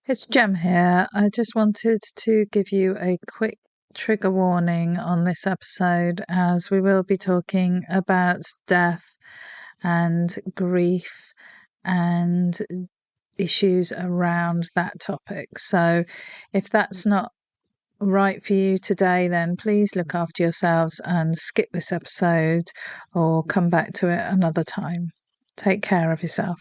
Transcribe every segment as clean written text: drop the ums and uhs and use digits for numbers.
It's Jem here. I just wanted to give you a quick trigger warning on this episode, as we will be talking about death and grief and issues around that topic. So if that's not right for you today, then please look after yourselves and skip this episode or come back to it another time. Take care of yourself.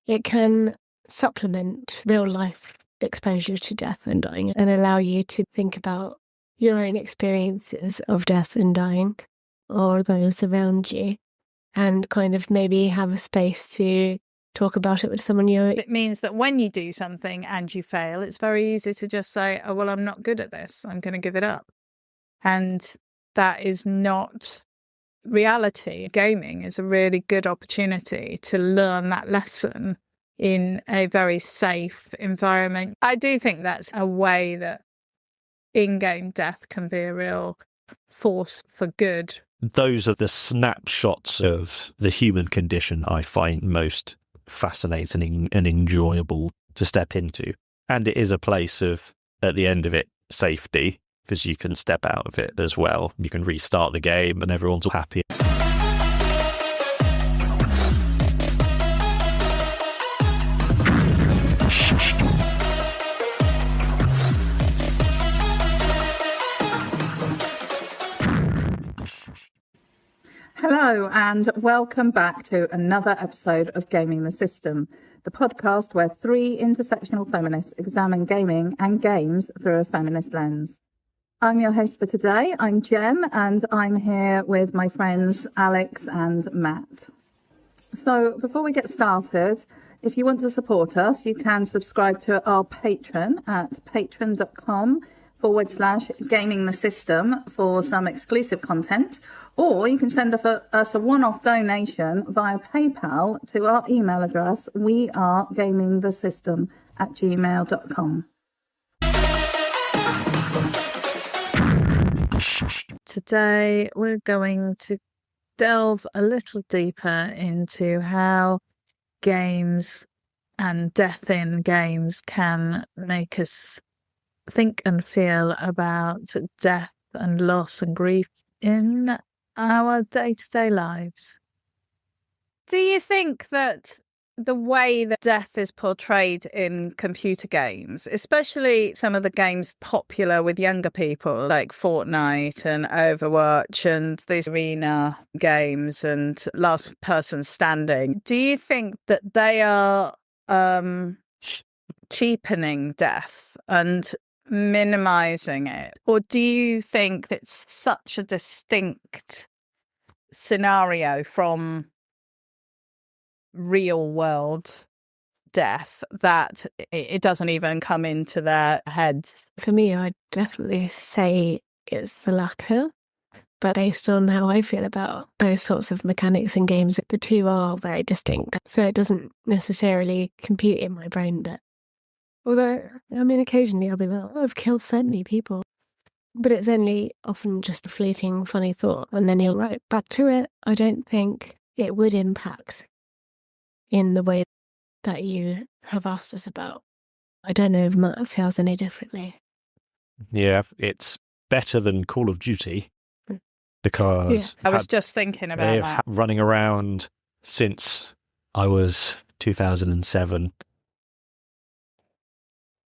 It can supplement real life exposure to death and dying and allow you to think about your own experiences of death and dying or those around you, and kind of maybe have a space to talk about it with someone you... It means that when you do something and you fail, it's very easy to just say, oh, well, I'm not good at this. I'm going to give it up. And that is not reality. Gaming is a really good opportunity to learn that lesson in a very safe environment. I do think that's a way that in-game death can be a real force for good. Those are the snapshots of the human condition I find most fascinating and enjoyable to step into. And it is a place of, at the end of it, safety, because you can step out of it as well. You can restart the game and everyone's happy. Hello and welcome back to another episode of Gaming the System, the podcast where three intersectional feminists examine gaming and games through a feminist lens. I'm your host for today. I'm Jem, and I'm here with my friends Alex and Matt. So before we get started, if you want to support us, you can subscribe to our Patreon at patreon.com/gaming the system for some exclusive content, or you can send us a one-off donation via PayPal to our email address, wearegamingthesystem@gmail.com. Today, we're going to delve a little deeper into how games and death in games can make us think and feel about death and loss and grief in our day-to-day lives. Do you think that the way that death is portrayed in computer games, especially some of the games popular with younger people like Fortnite and Overwatch and these arena games and Last Person Standing, do you think that they are cheapening death and minimizing it? Or do you think it's such a distinct scenario from real world death that it doesn't even come into their heads? For me, I'd definitely say it's the latter. But based on how I feel about those sorts of mechanics in games, the two are very distinct. So it doesn't necessarily compute in my brain that, although, I mean, occasionally I'll be like, oh, I've killed so many people. But it's only often just a fleeting, funny thought. And then you'll right back to it. I don't think it would impact in the way that you have asked us about. I don't know if Matt feels any differently. Yeah, it's better than Call of Duty because... I was just thinking about that. Running around since I was 2007,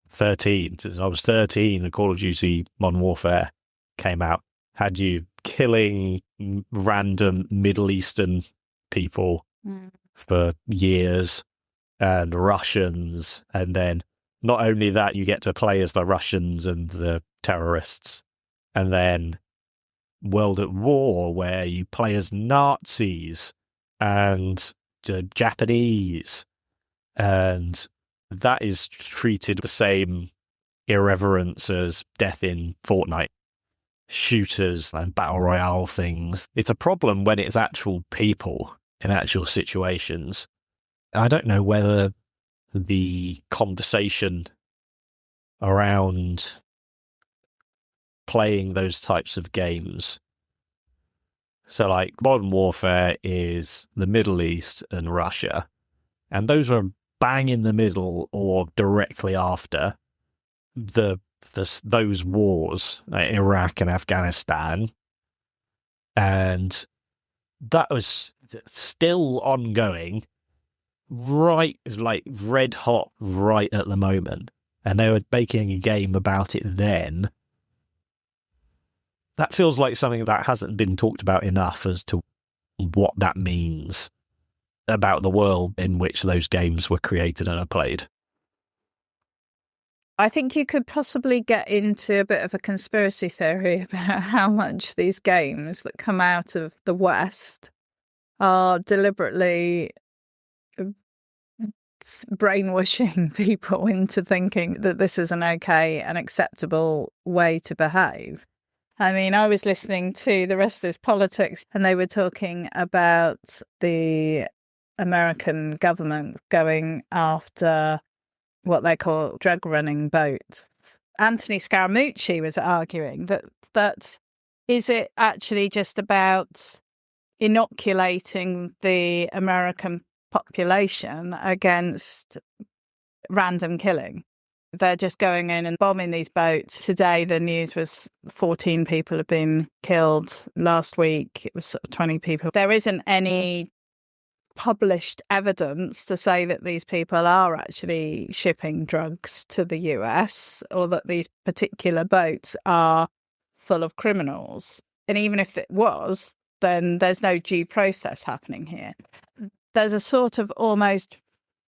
13. Since I was 13, the Call of Duty Modern Warfare came out. Had you killing random Middle Eastern people for years, and Russians, and then not only that, you get to play as the Russians and the terrorists, and then World at War, where you play as Nazis and the Japanese, and that is treated the same irreverence as death in Fortnite. Shooters and battle royale things. It's a problem when it's actual people in actual situations. I don't know whether the conversation around playing those types of games So like Modern Warfare is the Middle East and Russia, and those are bang in the middle or directly after those wars, like Iraq and Afghanistan, and that was still ongoing, right, like red hot right at the moment, and they were making a game about it then. That feels like something that hasn't been talked about enough as to what that means about the world in which those games were created and are played. I think you could possibly get into a bit of a conspiracy theory about how much these games that come out of the West are deliberately brainwashing people into thinking that this is an okay and acceptable way to behave. I mean, I was listening to The Rest is Politics, and they were talking about the American government going after what they call drug running boats. Anthony Scaramucci was arguing that is it actually just about inoculating the American population against random killing? They're just going in and bombing these boats. Today, the news was 14 people have been killed. Last week, it was 20 people. There isn't any published evidence to say that these people are actually shipping drugs to the US or that these particular boats are full of criminals. And even if it was, then there's no due process happening here. There's a sort of almost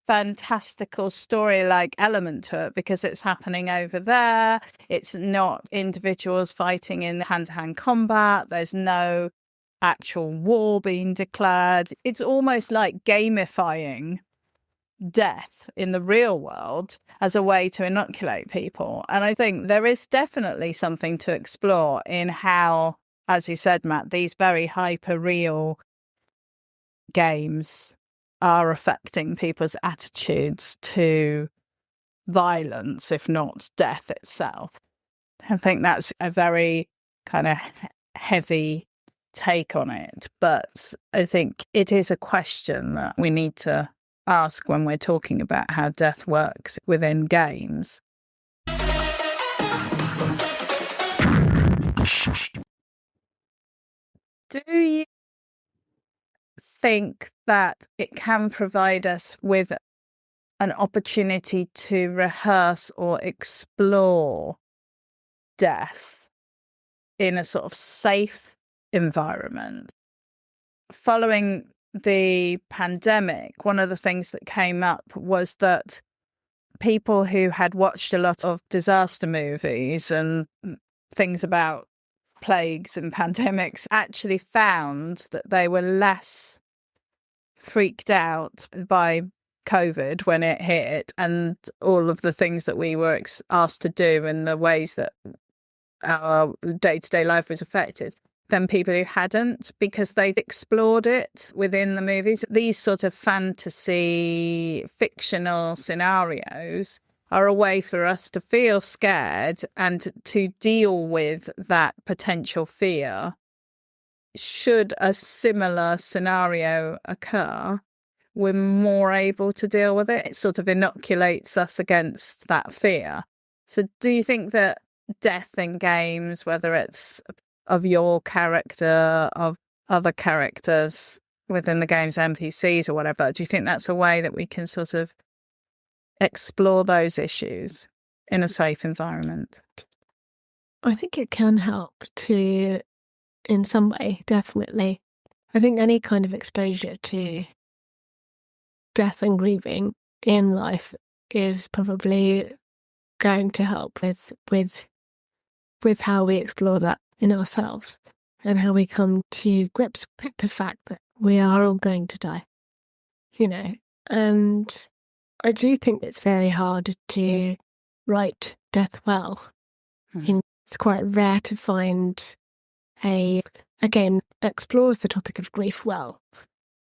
fantastical story-like element to it because it's happening over there. It's not individuals fighting in hand-to-hand combat. There's no actual war being declared. It's almost like gamifying death in the real world as a way to inoculate people. And I think there is definitely something to explore in how, as you said, Matt, these very hyperreal games are affecting people's attitudes to violence, if not death itself. I think that's a very kind of heavy take on it, but I think it is a question that we need to ask when we're talking about how death works within games. Do you think that it can provide us with an opportunity to rehearse or explore death in a sort of safe environment? Following the pandemic, one of the things that came up was that people who had watched a lot of disaster movies and things about plagues and pandemics actually found that they were less freaked out by COVID when it hit and all of the things that we were asked to do and the ways that our day-to-day life was affected than people who hadn't, because they'd explored it within the movies. These sort of fantasy, fictional scenarios are a way for us to feel scared and to deal with that potential fear. Should a similar scenario occur, we're more able to deal with it. It sort of inoculates us against that fear. So do you think that death in games, whether it's of your character, of other characters within the game's NPCs or whatever, do you think that's a way that we can sort of explore those issues in a safe environment? I think it can help to, in some way, definitely. I think any kind of exposure to death and grieving in life is probably going to help with how we explore that in ourselves and how we come to grips with the fact that we are all going to die, and I do think it's very hard to write death well. It's quite rare to find a game that explores the topic of grief well.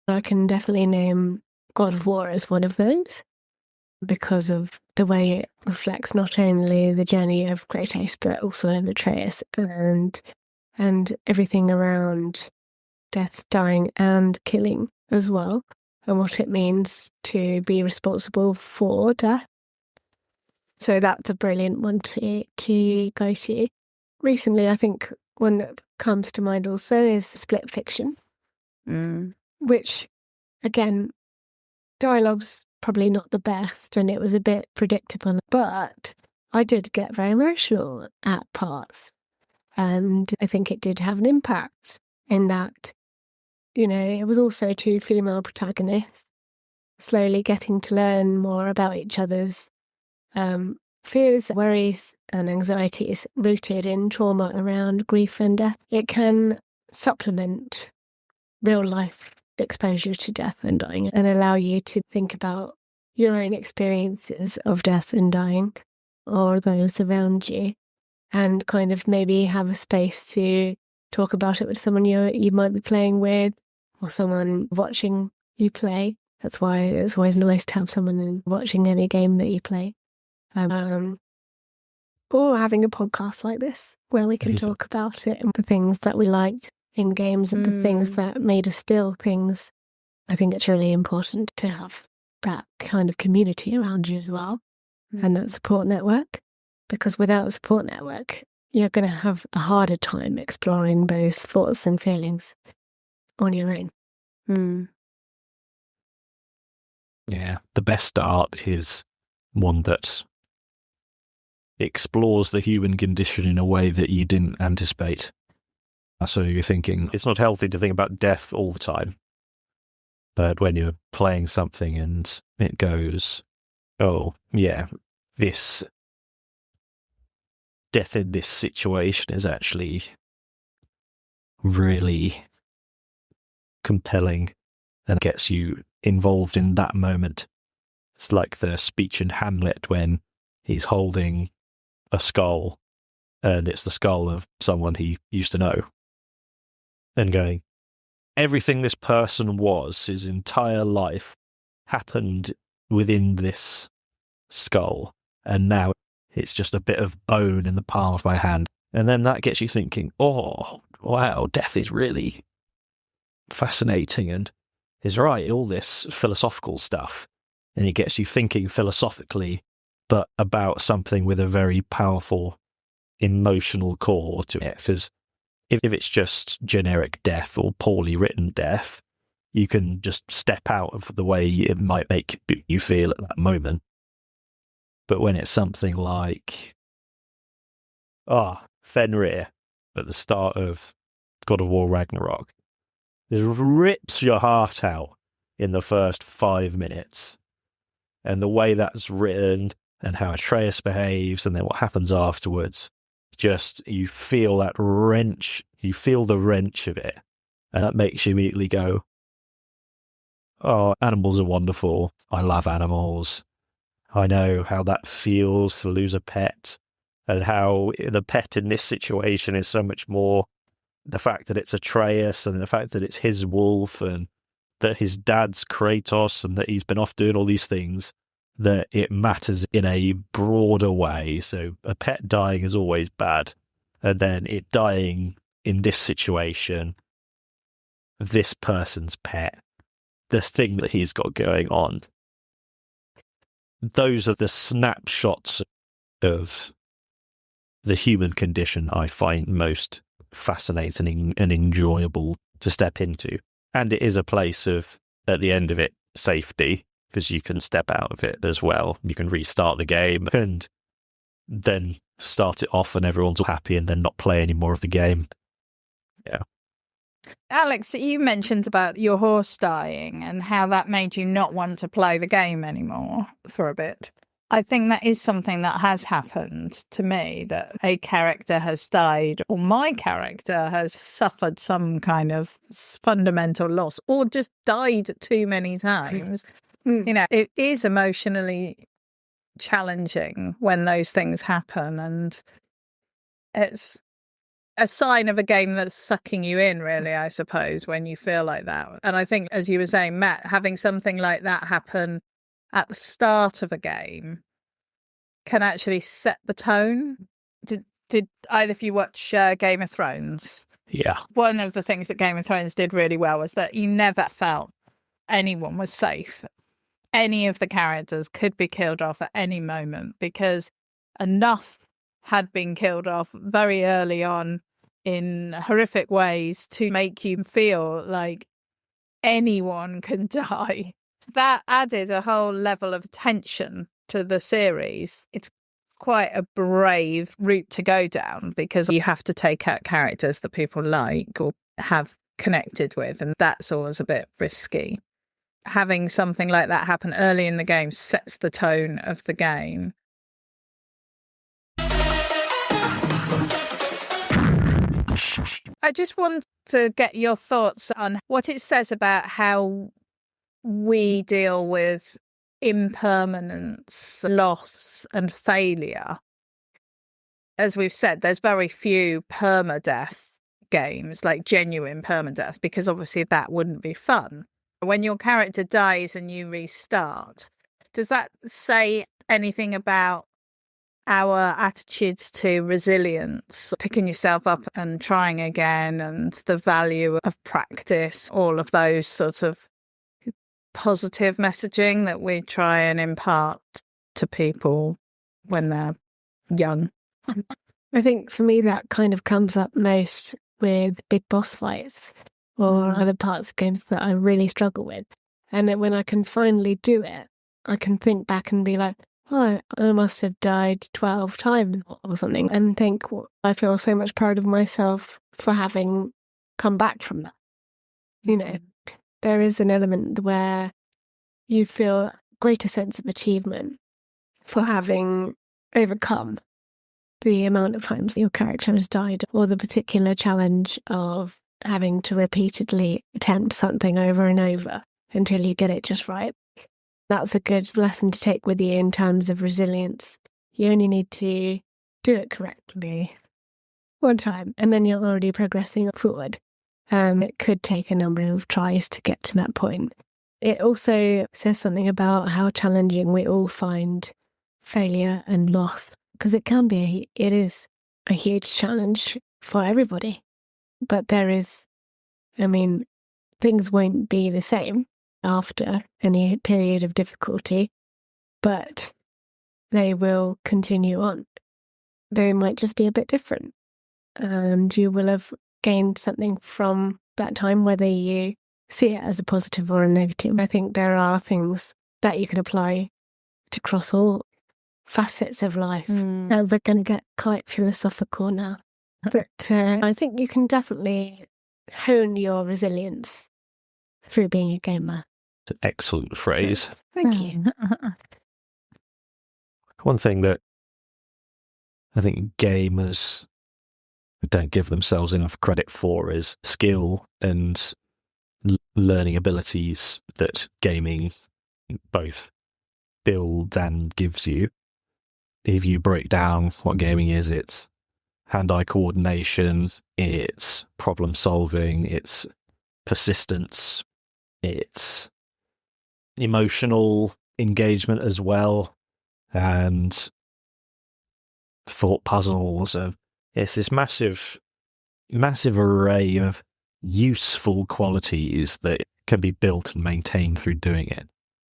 I can definitely name God of War as one of those because of the way it reflects not only the journey of Kratos but also of Atreus and everything around death, dying, and killing as well, and what it means to be responsible for death. So that's a brilliant one to go to. Recently, I think one that comes to mind also is split fiction, which, again, dialogue's probably not the best and it was a bit predictable, but I did get very emotional at parts. And I think it did have an impact in that, it was also two female protagonists slowly getting to learn more about each other's fears, worries, and anxieties rooted in trauma around grief and death. It can supplement real life exposure to death and dying and allow you to think about your own experiences of death and dying or those around you, and kind of maybe have a space to talk about it with someone you might be playing with or someone watching you play. That's why it's always nice to have someone watching any game that you play. Or having a podcast like this where we can talk about it and the things that we liked in games and the things that made us feel things. I think it's really important to have that kind of community around you as well, and that support network, because without a support network, you're going to have a harder time exploring those thoughts and feelings on your own. Yeah, the best art is one that explores the human condition in a way that you didn't anticipate. So you're thinking, it's not healthy to think about death all the time. But when you're playing something and it goes, oh, yeah, this death in this situation is actually really compelling and gets you involved in that moment. It's like the speech in Hamlet when he's holding a skull and it's the skull of someone he used to know, and going, everything this person was, his entire life, happened within this skull, and now it's just a bit of bone in the palm of my hand. And then that gets you thinking, oh, wow, death is really fascinating and is right, all this philosophical stuff. And it gets you thinking philosophically, but about something with a very powerful emotional core to it. Because if it's just generic death or poorly written death, you can just step out of the way it might make you feel at that moment. But when it's something like, Fenrir at the start of God of War Ragnarok, it rips your heart out in the first 5 minutes. And the way that's written and how Atreus behaves and then what happens afterwards, just you feel that wrench, you feel the wrench of it. And that makes you immediately go, oh, animals are wonderful. I love animals. I know how that feels to lose a pet, and how the pet in this situation is so much more the fact that it's Atreus and the fact that it's his wolf and that his dad's Kratos and that he's been off doing all these things, that it matters in a broader way. So a pet dying is always bad. And then it dying in this situation, this person's pet, this thing that he's got going on. Those are the snapshots of the human condition I find most fascinating and enjoyable to step into. And it is a place of, at the end of it, safety, because you can step out of it as well. You can restart the game and then start it off and everyone's all happy and then not play any more of the game. Yeah. Alex, you mentioned about your horse dying and how that made you not want to play the game anymore for a bit. I think that is something that has happened to me, that a character has died or my character has suffered some kind of fundamental loss or just died too many times. It is emotionally challenging when those things happen, and it's a sign of a game that's sucking you in, really, I suppose, when you feel like that. And I think, as you were saying, Matt, having something like that happen at the start of a game can actually set the tone. Did either of you watch Game of Thrones? Yeah. One of the things that Game of Thrones did really well was that you never felt anyone was safe. Any of the characters could be killed off at any moment because enough had been killed off very early on in horrific ways to make you feel like anyone can die. That added a whole level of tension to the series. It's quite a brave route to go down because you have to take out characters that people like or have connected with, and that's always a bit risky. Having something like that happen early in the game sets the tone of the game. I just want to get your thoughts on what it says about how we deal with impermanence, loss, and failure. As we've said, there's very few permadeath games, like genuine permadeath, because obviously that wouldn't be fun. When your character dies and you restart, does that say anything about our attitudes to resilience, picking yourself up and trying again, and the value of practice, all of those sorts of positive messaging that we try and impart to people when they're young? I think for me that kind of comes up most with big boss fights or other parts of games that I really struggle with. And then when I can finally do it, I can think back and be like, oh, I must have died 12 times or something, and think, well, I feel so much proud of myself for having come back from that. You know, there is an element where you feel a greater sense of achievement for having overcome the amount of times your character has died, or the particular challenge of having to repeatedly attempt something over and over until you get it just right. That's a good lesson to take with you in terms of resilience. You only need to do it correctly one time, and then you're already progressing forward. It could take a number of tries to get to that point. It also says something about how challenging we all find failure and loss, because it is a huge challenge for everybody. But things won't be the same after any period of difficulty, but they will continue on. They might just be a bit different, and you will have gained something from that time, whether you see it as a positive or a negative. I think there are things that you can apply to cross all facets of life. And we're going to get quite philosophical now. But I think you can definitely hone your resilience through being a gamer. It's an excellent phrase. Thank you. One thing that I think gamers don't give themselves enough credit for is skill and learning abilities that gaming both builds and gives you. If you break down what gaming is, it's hand-eye coordination, it's problem solving, it's persistence, it's emotional engagement as well, and thought puzzles. It's this massive array of useful qualities that can be built and maintained through doing it.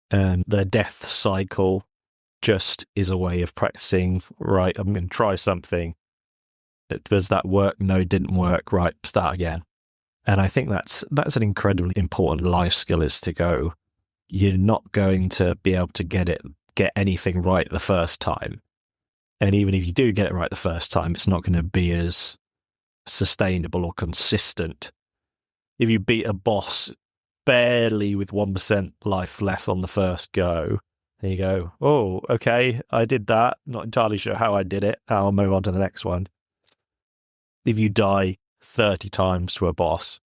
And the death cycle just is a way of practicing, right, I'm going to try something. Does that work? No, it didn't work. Right, start again. And I think that's an incredibly important life skill, is to go, you're not going to be able to get anything right the first time. And even if you do get it right the first time, it's not going to be as sustainable or consistent. If you beat a boss barely with 1% life left on the first go, then you go, oh, okay, I did that. Not entirely sure how I did it. I'll move on to the next one. If you die 30 times to a boss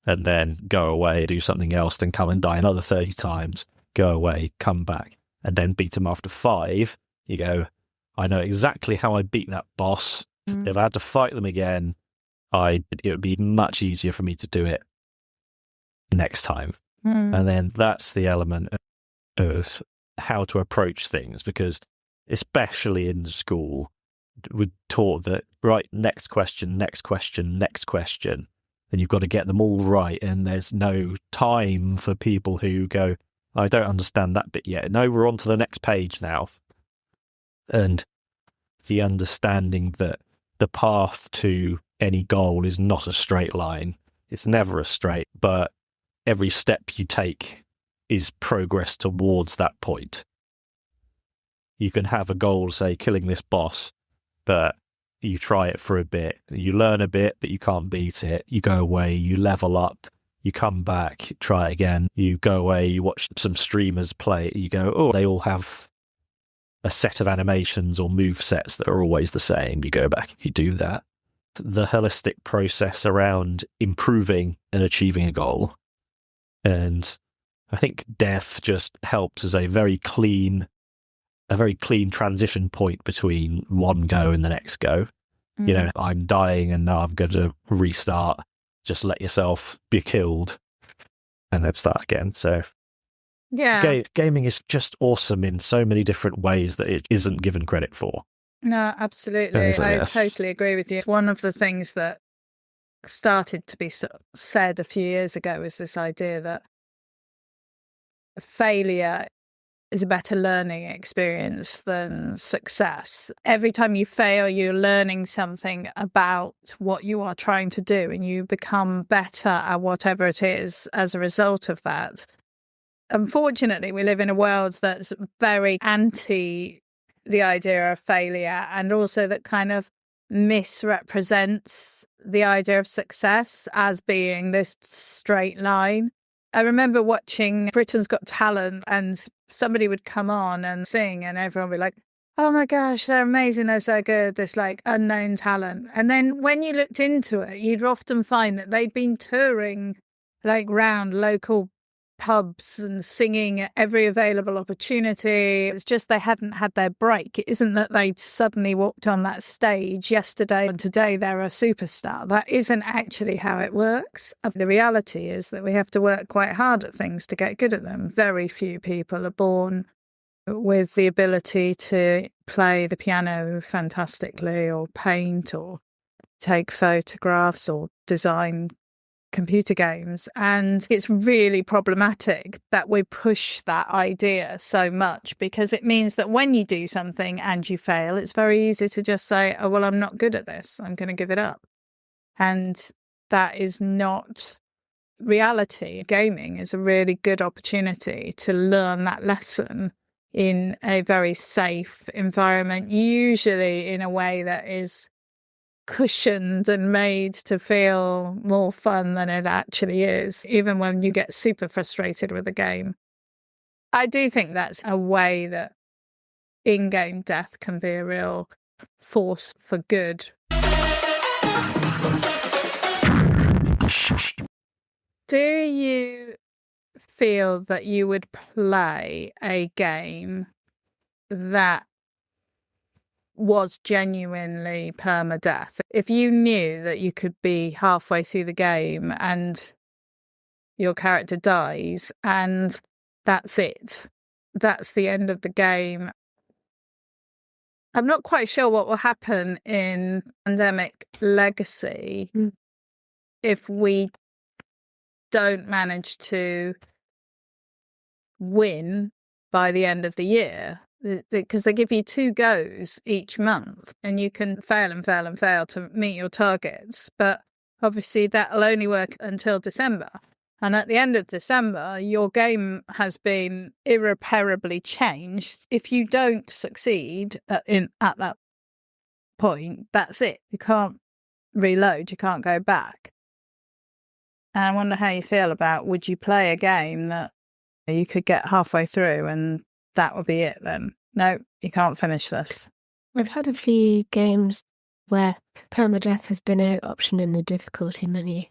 and then go away, do something else, then come and die another 30 times, go away, come back, and then beat them after 5, you go, I know exactly how I beat that boss. If I had to fight them again, it would be much easier for me to do it next time. And then that's the element of how to approach things, because especially in school, we're taught that, right, next question, next question, next question. and you've got to get them all right, and there's no time for people who go, I don't understand that bit yet. No, we're on to the next page now. And the understanding that the path to any goal is not a straight line. It's never a straight, but every step you take is progress towards that point. You can have a goal, say, killing this boss, but you try it for a bit, you learn a bit, but you can't beat it. You go away, you level up, you come back, try again. You go away, you watch some streamers play, you go, oh, they all have a set of animations or move sets that are always the same. You go back, you do that. The holistic process around improving and achieving a goal. And I think death just helps as a very clean transition point between one go and the next go. You know, I'm dying and now I'm going to restart. Just let yourself be killed and then start again. So Yeah. Gaming is just awesome in so many different ways that it isn't given credit for. No, absolutely. I totally agree with you. One of the things that started to be said a few years ago was this idea that failure is a better learning experience than success. Every time you fail, you're learning something about what you are trying to do, and you become better at whatever it is as a result of that. Unfortunately, we live in a world that's very anti the idea of failure, and also that kind of misrepresents the idea of success as being this straight line. I remember watching Britain's Got Talent, and somebody would come on and sing, and everyone would be like, oh my gosh, they're amazing, they're so good, this like unknown talent. And then when you looked into it, you'd often find that they'd been touring like round local pubs and singing at every available opportunity. It's just they hadn't had their break. It isn't that they'd suddenly walked on that stage yesterday and today they're a superstar. That isn't actually how it works. The reality is that we have to work quite hard at things to get good at them. Very few people are born with the ability to play the piano fantastically, or paint, or take photographs, or design computer games. And it's really problematic that we push that idea so much, because it means that when you do something and you fail, it's very easy to just say, oh, well, I'm not good at this, I'm going to give it up. And that is not reality. Gaming is a really good opportunity to learn that lesson in a very safe environment, usually in a way that is cushioned and made to feel more fun than it actually is, even when you get super frustrated with a game. I do think that's a way that in-game death can be a real force for good. Do you feel that you would play a game that was genuinely permadeath? If you knew that you could be halfway through the game and your character dies and that's it, that's the end of the game. I'm not quite sure what will happen in Pandemic Legacy if we don't manage to win by the end of the year, because they give you 2 goes each month and you can fail and fail and fail to meet your targets. But obviously that'll only work until December. And at the end of December, your game has been irreparably changed. If you don't succeed at that point, that's it. You can't reload, you can't go back. And I wonder how you feel about, would you play a game that you could get halfway through and that would be it then? No, you can't finish this. We've had a few games where permadeath has been an option in the difficulty menu.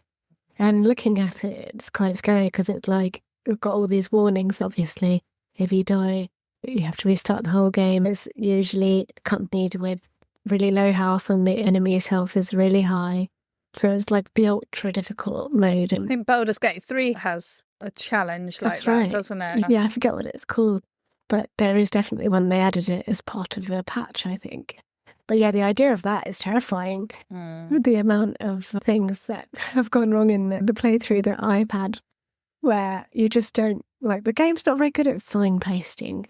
And looking at it, it's quite scary because it's like, we've got all these warnings, obviously. If you die, you have to restart the whole game. It's usually accompanied with really low health and the enemy's health is really high. So it's like the ultra difficult mode. I think Baldur's Gate 3 has a challenge like that, doesn't it? Yeah, I forget what it's called. But there is definitely one, they added it as part of a patch, I think. But yeah, the idea of that is terrifying. The amount of things that have gone wrong in the playthrough that I've had, where you just don't, like, the game's not very good at signposting,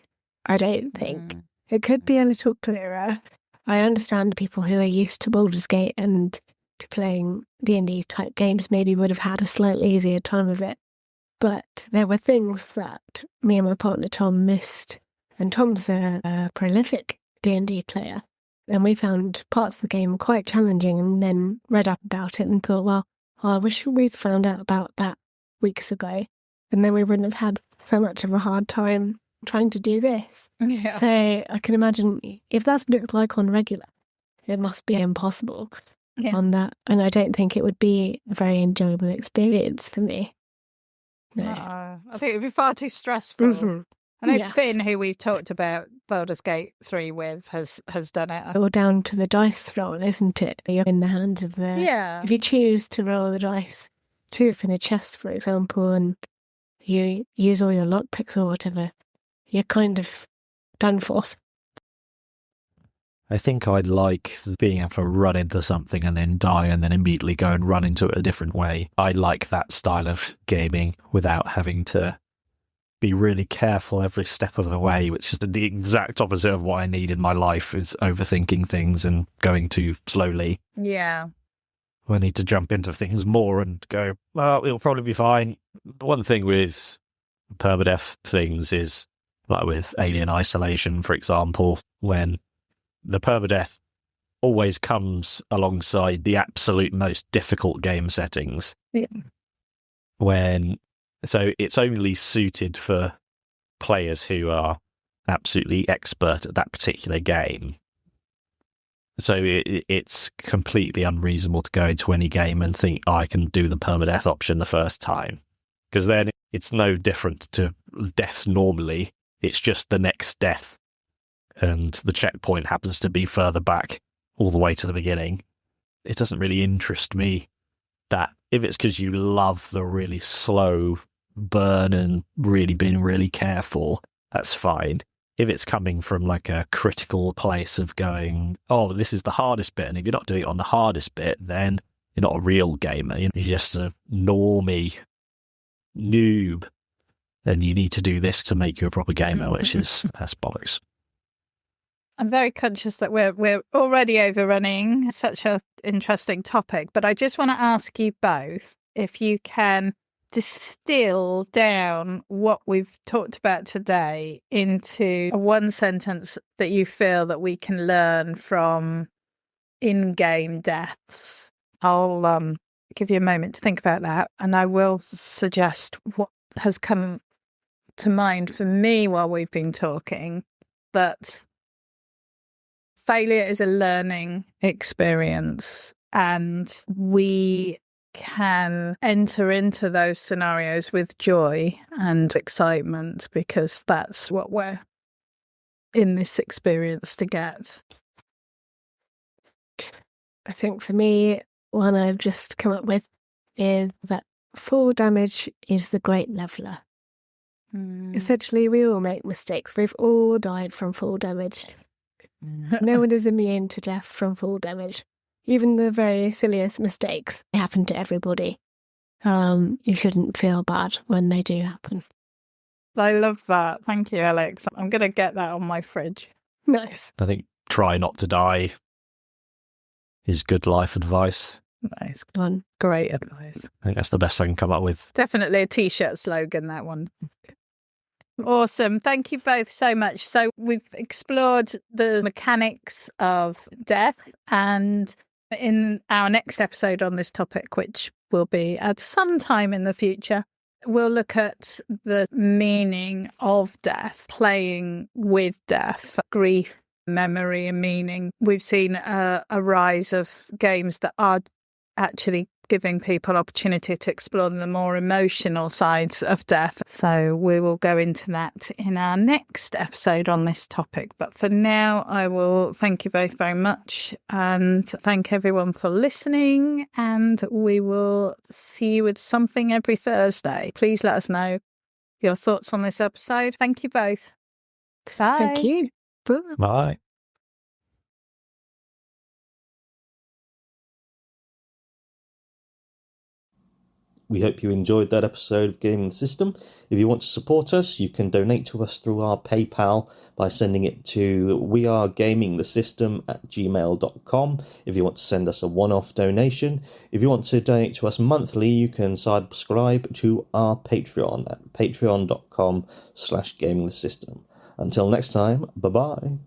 I don't think. It could be a little clearer. I understand people who are used to Baldur's Gate and to playing D&D type games maybe would have had a slightly easier time of it. But there were things that me and my partner Tom missed. And Tom's a prolific D&D player. And we found parts of the game quite challenging and then read up about it and thought, well, I wish we'd found out about that weeks ago. And then we wouldn't have had so much of a hard time trying to do this. Yeah. So I can imagine if that's what it looked like on regular, it must be impossible on that. And I don't think it would be a very enjoyable experience for me. No. I think it would be far too stressful. I know Finn, who we've talked about Baldur's Gate 3 with, has done it. All down to the dice roll, isn't it? You're in the hands of the... Yeah. If you choose to roll the dice, two in a chest, for example, and you use all your lockpicks or whatever, you're kind of done for. I think I'd like being able to run into something and then die and then immediately go and run into it a different way. I like that style of gaming without having to be really careful every step of the way, which is the exact opposite of what I need in my life, is overthinking things and going too slowly. Yeah. I need to jump into things more and go, well, it'll probably be fine. One thing with permadeath things is, like with Alien Isolation, for example, when the permadeath always comes alongside the absolute most difficult game settings. Yeah. So it's only suited for players who are absolutely expert at that particular game. So it's completely unreasonable to go into any game and think, I can do the permadeath option the first time. Because then it's no different to death normally. It's just the next death. And the checkpoint happens to be further back all the way to the beginning. It doesn't really interest me that if it's because you love the really slow burn and really being really careful, that's fine. If it's coming from like a critical place of going, oh, this is the hardest bit, and if you're not doing it on the hardest bit, then you're not a real gamer. You're just a normie noob, and you need to do this to make you a proper gamer, which is that's bollocks. I'm very conscious that we're already overrunning such an interesting topic, but I just want to ask you both if you can distill down what we've talked about today into one sentence that you feel that we can learn from in-game deaths. I'll give you a moment to think about that, and I will suggest what has come to mind for me while we've been talking, that failure is a learning experience, and we can enter into those scenarios with joy and excitement because that's what we're in this experience to get. I think for me, one I've just come up with is that fall damage is the great leveller. Essentially, we all make mistakes. We've all died from fall damage. No one is immune to death from fall damage. Even the very silliest mistakes happen to everybody. You shouldn't feel bad when they do happen. I love that. Thank you, Alex. I'm going to get that on my fridge. Nice. I think try not to die is good life advice. Nice. Good one. Great advice. I think that's the best I can come up with. Definitely a t-shirt slogan, that one. Awesome. Thank you both so much. So we've explored the mechanics of death, and in our next episode on this topic, which will be at some time in the future, we'll look at the meaning of death, playing with death, grief, memory and meaning. We've seen a rise of games that are actually giving people opportunity to explore the more emotional sides of death. So we will go into that in our next episode on this topic. But for now, I will thank you both very much and thank everyone for listening. And we will see you with something every Thursday. Please let us know your thoughts on this episode. Thank you both. Bye. Thank you. Bye. Bye. We hope you enjoyed that episode of Gaming the System. If you want to support us, you can donate to us through our PayPal by sending it to wearegamingthesystem@gmail.com if you want to send us a one-off donation. If you want to donate to us monthly, you can subscribe to our Patreon at patreon.com/gamingthesystem. Until next time, bye-bye.